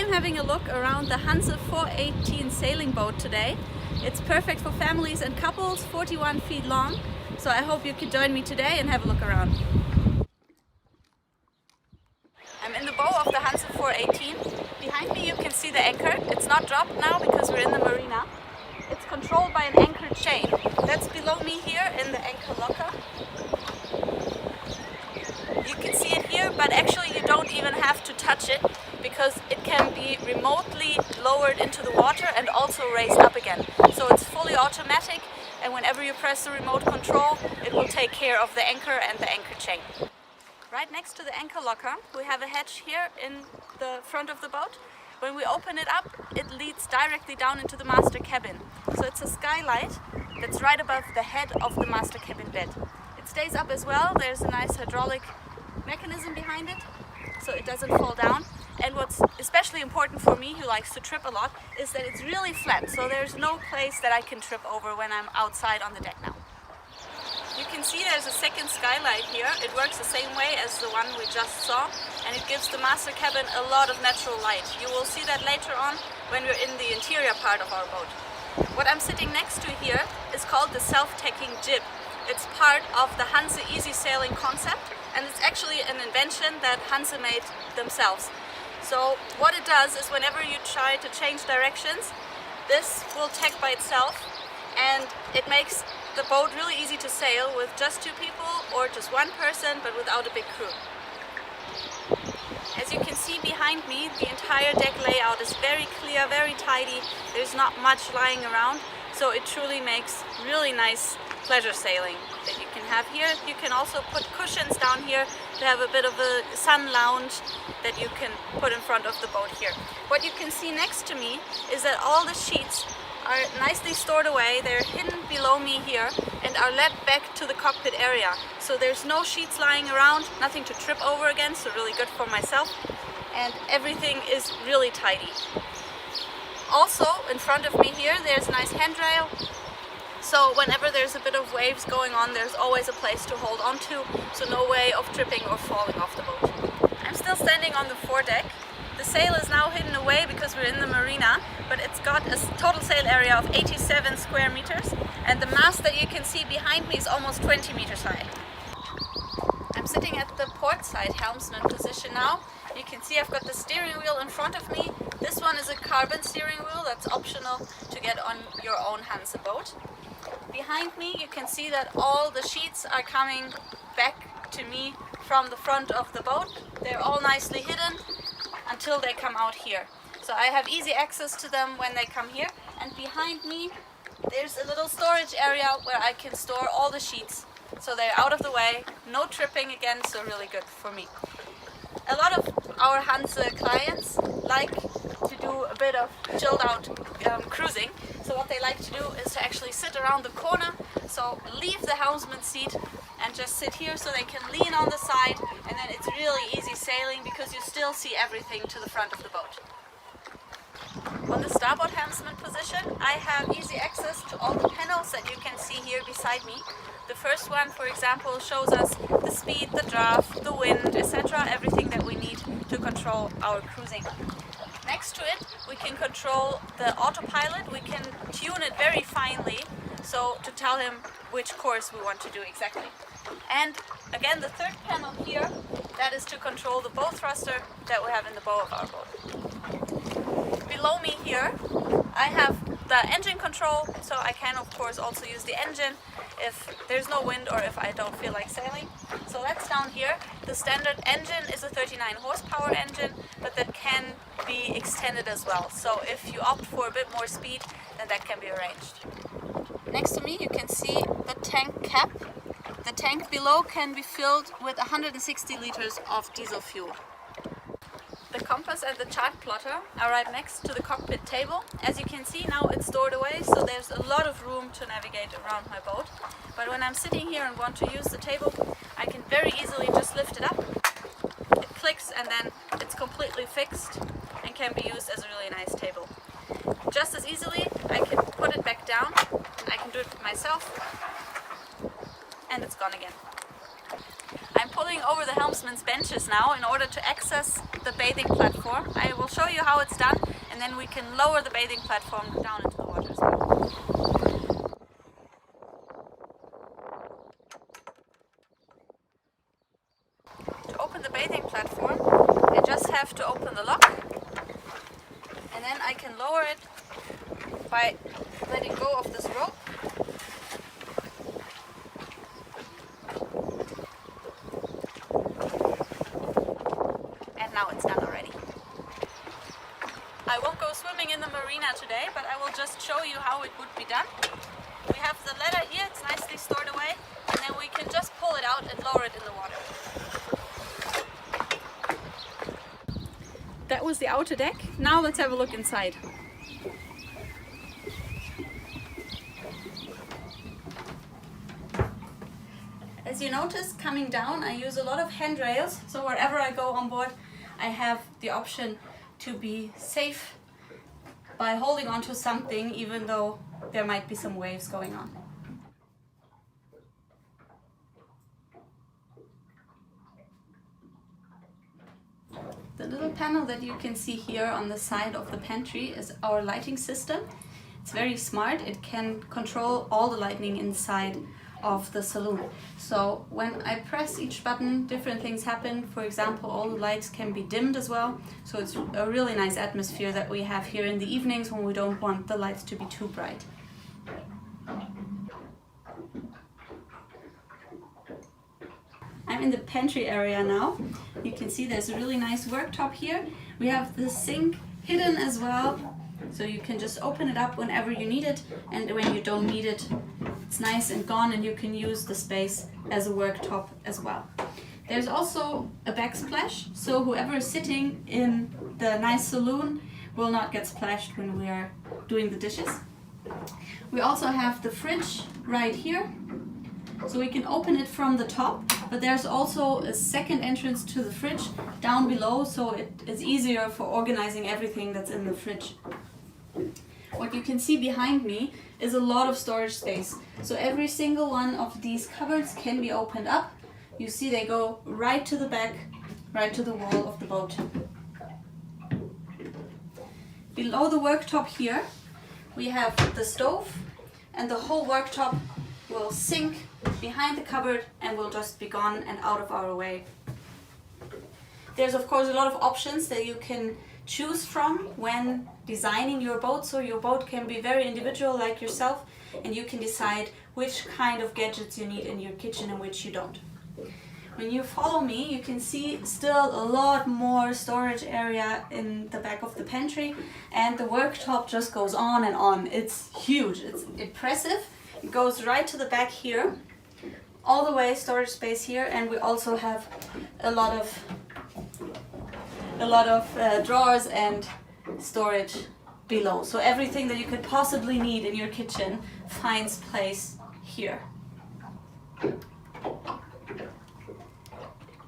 I'm having a look around the Hanse 418 sailing boat today. It's perfect for families and couples, 41 feet long, so I hope you could join me today and have a look around. I'm in the bow of the Hanse 418. Behind me you can see the anchor. It's not dropped now because we're in the marina. It's controlled by an anchor chain. That's below me here in the anchor locker. You can see it here, but actually you don't even have to touch it because it can be remotely lowered into the water and also raised up again. So it's fully automatic, and whenever you press the remote control, it will take care of the anchor and the anchor chain. Right next to the anchor locker, we have a hatch here in the front of the boat. When we open it up, it leads directly down into the master cabin. So it's a skylight that's right above the head of the master cabin bed. It stays up as well. There's a nice hydraulic mechanism behind it, so it doesn't fall down. And what's especially important for me, who likes to trip a lot, is that it's really flat, so there's no place that I can trip over when I'm outside on the deck now. You can see there's a second skylight here. It works the same way as the one we just saw, and it gives the master cabin a lot of natural light. You will see that later on when we're in the interior part of our boat. What I'm sitting next to here is called the self-tacking jib. It's part of the Hanse Easy Sailing concept, and it's actually an invention that Hanse made themselves. So what it does is whenever you try to change directions, this will tack by itself, and it makes the boat really easy to sail with just two people or just one person, but without a big crew. As you can see behind me, the entire deck layout is very clear, very tidy. There's not much lying around, so it truly makes really nice pleasure sailing that you can have here. You can also put cushions down here to have a bit of a sun lounge that you can put in front of the boat here. What you can see next to me is that all the sheets are nicely stored away. They're hidden below me here and are led back to the cockpit area. So there's no sheets lying around, nothing to trip over again, so really good for myself. And everything is really tidy. Also, in front of me here, there's a nice handrail. So whenever there's a bit of waves going on, there's always a place to hold on to, so no way of tripping or falling off the boat. I'm still standing on the foredeck. The sail is now hidden away because we're in the marina, but it's got a total sail area of 87 square meters, and the mast that you can see behind me is almost 20 meters high. I'm sitting at the port side helmsman position now. You can see I've got the steering wheel in front of me. This one is a carbon steering wheel that's optional to get on your own Hanse boat. Behind me you can see that all the sheets are coming back to me from the front of the boat. They're all nicely hidden until they come out here. So I have easy access to them when they come here, and behind me there's a little storage area where I can store all the sheets. So they're out of the way, no tripping again, so really good for me. A lot of our Hanse clients like to do a bit of chilled out cruising. So what they like to do is to actually sit around the corner, so leave the helmsman seat and just sit here so they can lean on the side, and then it's really easy sailing because you still see everything to the front of the boat. On the starboard helmsman position, I have easy access to all the panels that you can see here beside me. The first one, for example, shows us the speed, the draft, the wind, etc., everything that we need to control our cruising. Next to it, we can control the autopilot. We can tune it very finely, so to tell him which course we want to do exactly. And again, the third panel here, that is to control the bow thruster that we have in the bow of our boat. Below me here, I have the engine control, so I can of course also use the engine if there's no wind or if I don't feel like sailing. So that's down here. The standard engine is a 39 horsepower engine, but that can be extended as well. So if you opt for a bit more speed, then that can be arranged. Next to me you can see the tank cap. The tank below can be filled with 160 liters of diesel fuel. The compass and the chart plotter are right next to the cockpit table. As you can see now it's stored away, so there's a lot of room to navigate around my boat. But when I'm sitting here and want to use the table, I can very easily just lift it up. It clicks and then it's completely fixed and can be used as a really nice table. Just as easily I can put it back down, and I can do it myself, and it's gone again. I'm pulling over the helmsman's benches now in order to access the bathing platform. I will show you how it's done, and then we can lower the bathing platform down into the water as well. To open the bathing platform, I just have to open the lock, and then I can lower it by letting go of this rope. And now it's done already. I won't go swimming in the marina today, but I will just show you how it would be done. We have the ladder here, it's nicely stored away, and then we can just pull it out and lower it in the water. That was the outer deck. Now let's have a look inside. As you notice, coming down, I use a lot of handrails, so wherever I go on board, I have the option to be safe by holding onto something, even though there might be some waves going on. The little panel that you can see here on the side of the pantry is our lighting system. It's very smart. It can control all the lighting inside of the saloon. So when I press each button, different things happen. For example, all the lights can be dimmed as well. So it's a really nice atmosphere that we have here in the evenings when we don't want the lights to be too bright. I'm in the pantry area now. You can see there's a really nice worktop here. We have the sink hidden as well, so you can just open it up whenever you need it, and when you don't need it, it's nice and gone, and you can use the space as a worktop as well. There's also a backsplash, so whoever is sitting in the nice saloon will not get splashed when we are doing the dishes. We also have the fridge right here, so we can open it from the top, but there's also a second entrance to the fridge down below, so it is easier for organizing everything that's in the fridge. What you can see behind me is a lot of storage space. So every single one of these cupboards can be opened up. You see they go right to the back, right to the wall of the boat. Below the worktop here, we have the stove, and the whole worktop will sink behind the cupboard and will just be gone and out of our way. There's of course a lot of options that you can choose from when designing your boat, so your boat can be very individual like yourself, and you can decide which kind of gadgets you need in your kitchen and which you don't. When you follow me, you can see still a lot more storage area in the back of the pantry, and the worktop just goes on and on. It's huge, it's impressive. It goes right to the back here, all the way storage space here, and we also have a lot of drawers and storage below. So everything that you could possibly need in your kitchen finds place here.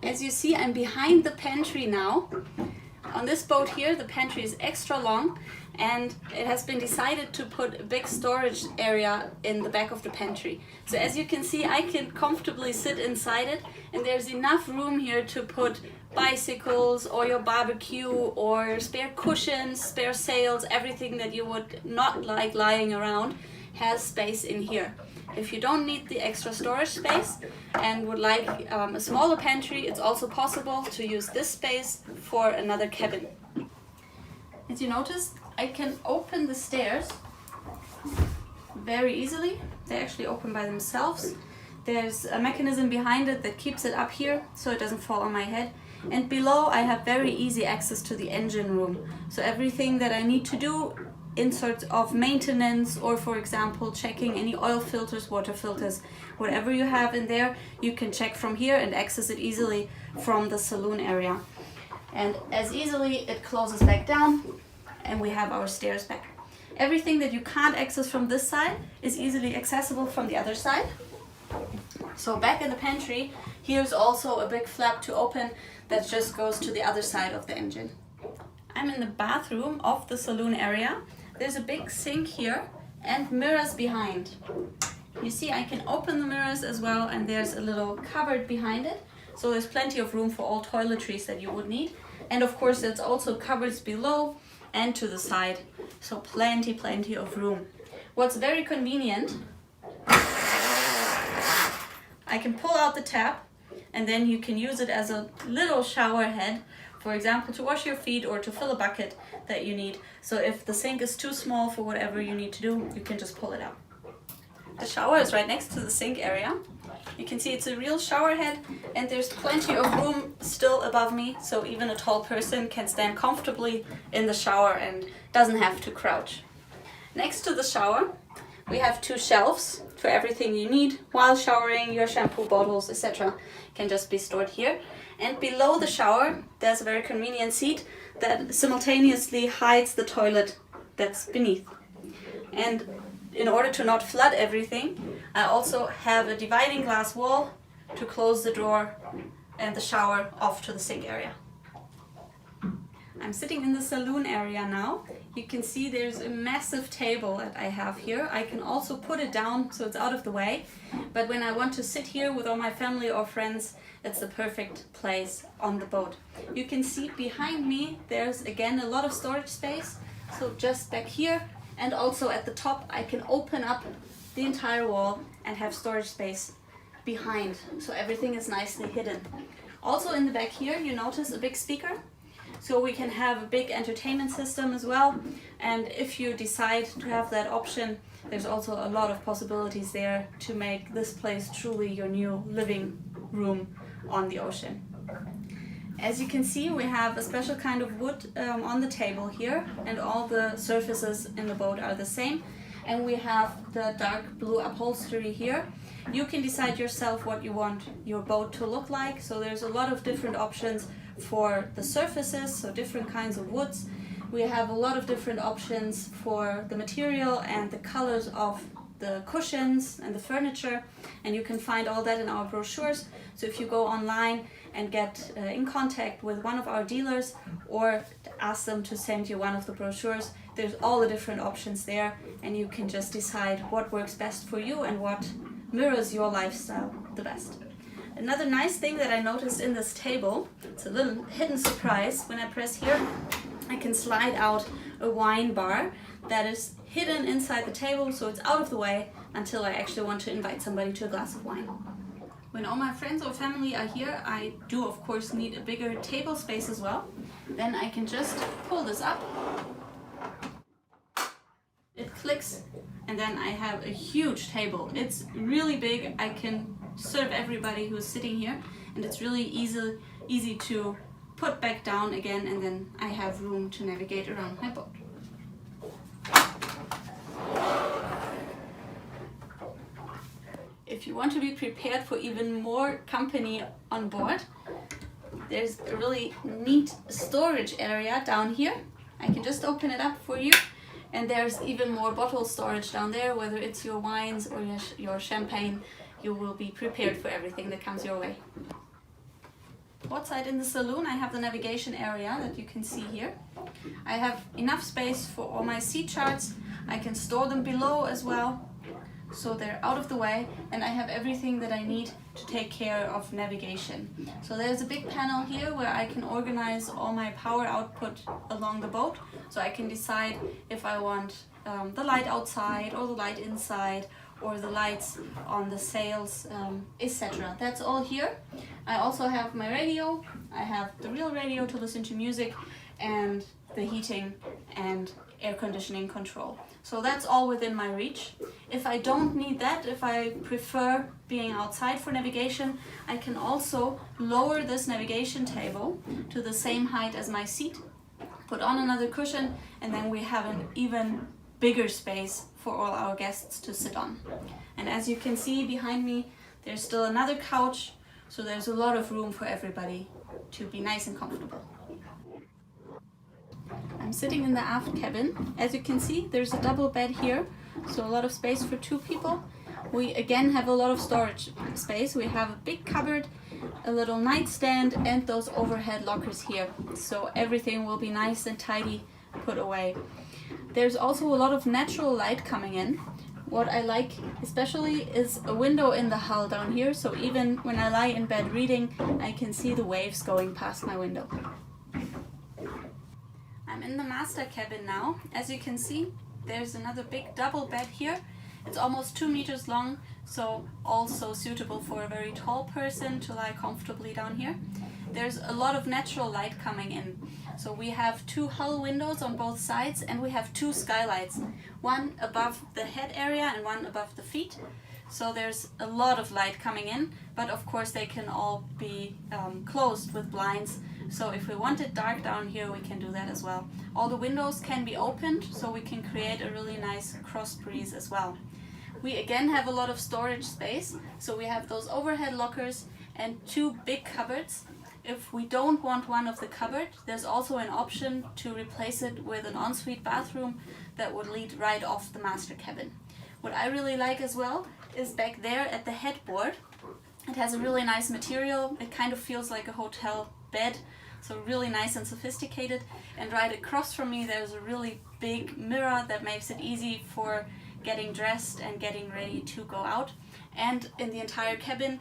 As you see, I'm behind the pantry now. On this boat here, the pantry is extra long, and it has been decided to put a big storage area in the back of the pantry. So as you can see, I can comfortably sit inside it, and there's enough room here to put bicycles or your barbecue or spare cushions, spare sails, everything that you would not like lying around has space in here. If you don't need the extra storage space and would like a smaller pantry, it's also possible to use this space for another cabin. As you notice, I can open the stairs very easily. They actually open by themselves. There's a mechanism behind it that keeps it up here so it doesn't fall on my head. And below I have very easy access to the engine room. So everything that I need to do in sorts of maintenance, or for example checking any oil filters, water filters, whatever you have in there, you can check from here and access it easily from the saloon area. And as easily it closes back down and we have our stairs back. Everything that you can't access from this side is easily accessible from the other side. So back in the pantry, here's also a big flap to open that just goes to the other side of the engine. I'm in the bathroom of the saloon area. There's a big sink here and mirrors behind. You see, I can open the mirrors as well, and there's a little cupboard behind it. So there's plenty of room for all toiletries that you would need. And of course, there's also cupboards below and to the side. So plenty of room. What's very convenient, I can pull out the tap, and then you can use it as a little shower head, for example, to wash your feet or to fill a bucket that you need. So if the sink is too small for whatever you need to do, you can just pull it out. The shower is right next to the sink area. You can see it's a real shower head, and there's plenty of room still above me, so even a tall person can stand comfortably in the shower and doesn't have to crouch. Next to the shower, we have 2 shelves for everything you need while showering. Your shampoo bottles, etc. can just be stored here. And below the shower, there's a very convenient seat that simultaneously hides the toilet that's beneath. And in order to not flood everything, I also have a dividing glass wall to close the door and the shower off to the sink area. I'm sitting in the saloon area now. You can see there's a massive table that I have here. I can also put it down so it's out of the way. But when I want to sit here with all my family or friends, it's the perfect place on the boat. You can see behind me there's again a lot of storage space. So just back here and also at the top I can open up the entire wall and have storage space behind. So everything is nicely hidden. Also in the back here you notice a big speaker. So we can have a big entertainment system as well, and if you decide to have that option, there's also a lot of possibilities there to make this place truly your new living room on the ocean. As you can see, we have a special kind of wood on the table here, and all the surfaces in the boat are the same. And we have the dark blue upholstery here. You can decide yourself what you want your boat to look like, so there's a lot of different options for the surfaces, so different kinds of woods. We have a lot of different options for the material and the colors of the cushions and the furniture, and you can find all that in our brochures. So if you go online and get in contact with one of our dealers or ask them to send you one of the brochures, there's all the different options there, and you can just decide what works best for you and what mirrors your lifestyle the best. Another nice thing that I noticed in this table, it's a little hidden surprise. When I press here, I can slide out a wine bar that is hidden inside the table, so it's out of the way until I actually want to invite somebody to a glass of wine. When all my friends or family are here, I do of course need a bigger table space as well. Then I can just pull this up. It clicks, and then I have a huge table. It's really big. I can serve everybody who's sitting here, and it's really easy to put back down again, and then I have room to navigate around my boat. If you want to be prepared for even more company on board, there's a really neat storage area down here. I can just open it up for you, and there's even more bottle storage down there. Whether it's your wines or your champagne, you will be prepared for everything that comes your way. Outside in the saloon, I have the navigation area that you can see here. I have enough space for all my sea charts. I can store them below as well, so they're out of the way, and I have everything that I need to take care of navigation. So there's a big panel here where I can organize all my power output along the boat, so I can decide if I want the light outside or the light inside, or the lights on the sails, etc. That's all here. I also have my radio. I have the real radio to listen to music, and the heating and air conditioning control. So that's all within my reach. If I don't need that, if I prefer being outside for navigation, I can also lower this navigation table to the same height as my seat, put on another cushion, and then we have an even bigger space for all our guests to sit on. And as you can see behind me, there's still another couch, so there's a lot of room for everybody to be nice and comfortable. I'm sitting in the aft cabin. As you can see, there's a double bed here, so a lot of space for 2 people. We again have a lot of storage space. We have a big cupboard, a little nightstand, and those overhead lockers here. So everything will be nice and tidy put away. There's also a lot of natural light coming in. what I like especially is a window in the hull down here, so even when I lie in bed reading, I can see the waves going past my window. I'm in the master cabin now. As you can see, there's another big double bed here. It's almost 2 meters long, so also suitable for a very tall person to lie comfortably down here. There's a lot of natural light coming in. So we have 2 hull windows on both sides, and we have 2 skylights, one above the head area and one above the feet. So there's a lot of light coming in, but of course they can all be closed with blinds. So if we want it dark down here, we can do that as well. All the windows can be opened, so we can create a really nice cross breeze as well. We again have a lot of storage space, so we have those overhead lockers and 2 big cupboards. If we don't want one of the cupboard, there's also an option to replace it with an ensuite bathroom that would lead right off the master cabin. What I really like as well is back there at the headboard. It has a really nice material. It kind of feels like a hotel bed, so really nice and sophisticated. And right across from me there's a really big mirror that makes it easy for getting dressed and getting ready to go out. And in the entire cabin,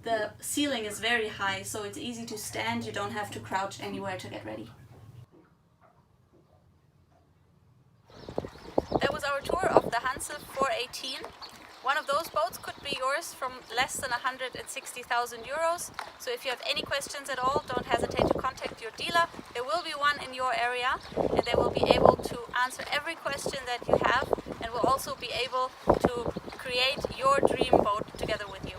the ceiling is very high, so it's easy to stand. You don't have to crouch anywhere to get ready. That was our tour of the Hanse 418. One of those boats could be yours from less than 160,000 euros. So if you have any questions at all, don't hesitate to contact your dealer. There will be one in your area, and they will be able to answer every question that you have, and will also be able to create your dream boat together with you.